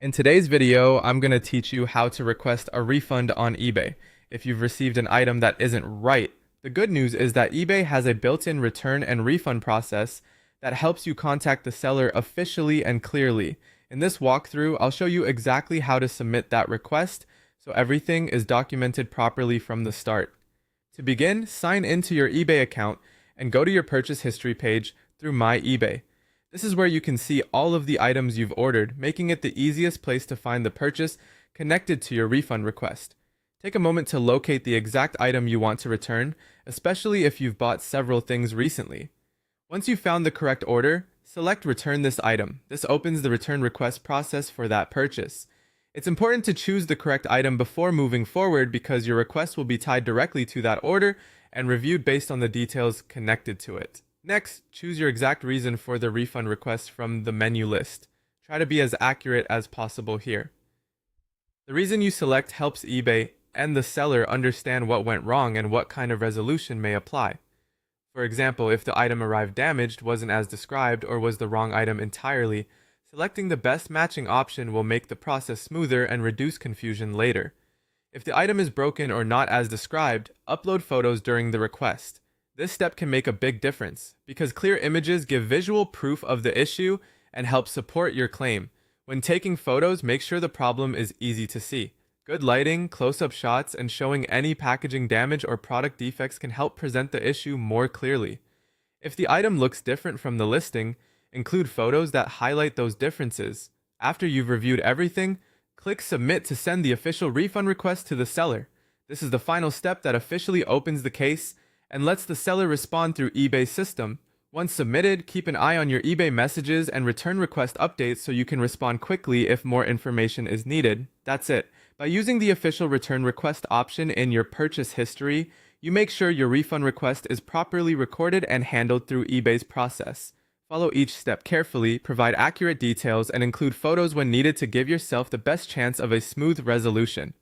In today's video, I'm going to teach you how to request a refund on eBay if you've received an item that isn't right. The good news is that eBay has a built-in return and refund process that helps you contact the seller officially and clearly. In this walkthrough, I'll show you exactly how to submit that request so everything is documented properly from the start. To begin, sign into your eBay account and go to your purchase history page through My eBay. This is where you can see all of the items you've ordered, making it the easiest place to find the purchase connected to your refund request. Take a moment to locate the exact item you want to return, especially if you've bought several things recently. Once you've found the correct order, select Return this item. This opens the return request process for that purchase. It's important to choose the correct item before moving forward because your request will be tied directly to that order and reviewed based on the details connected to it. Next, choose your exact reason for the refund request from the menu list. Try to be as accurate as possible here. The reason you select helps eBay and the seller understand what went wrong and what kind of resolution may apply. For example, if the item arrived damaged, wasn't as described, or was the wrong item entirely, selecting the best matching option will make the process smoother and reduce confusion later. If the item is broken or not as described, upload photos during the request. This step can make a big difference, because clear images give visual proof of the issue and help support your claim. When taking photos, make sure the problem is easy to see. Good lighting, close-up shots, and showing any packaging damage or product defects can help present the issue more clearly. If the item looks different from the listing, include photos that highlight those differences. After you've reviewed everything, click Submit to send the official refund request to the seller. This is the final step that officially opens the case and lets the seller respond through eBay's system. Once submitted, keep an eye on your eBay messages and return request updates so you can respond quickly if more information is needed. That's it. By using the official return request option in your purchase history, you make sure your refund request is properly recorded and handled through eBay's process. Follow each step carefully, provide accurate details, and include photos when needed to give yourself the best chance of a smooth resolution.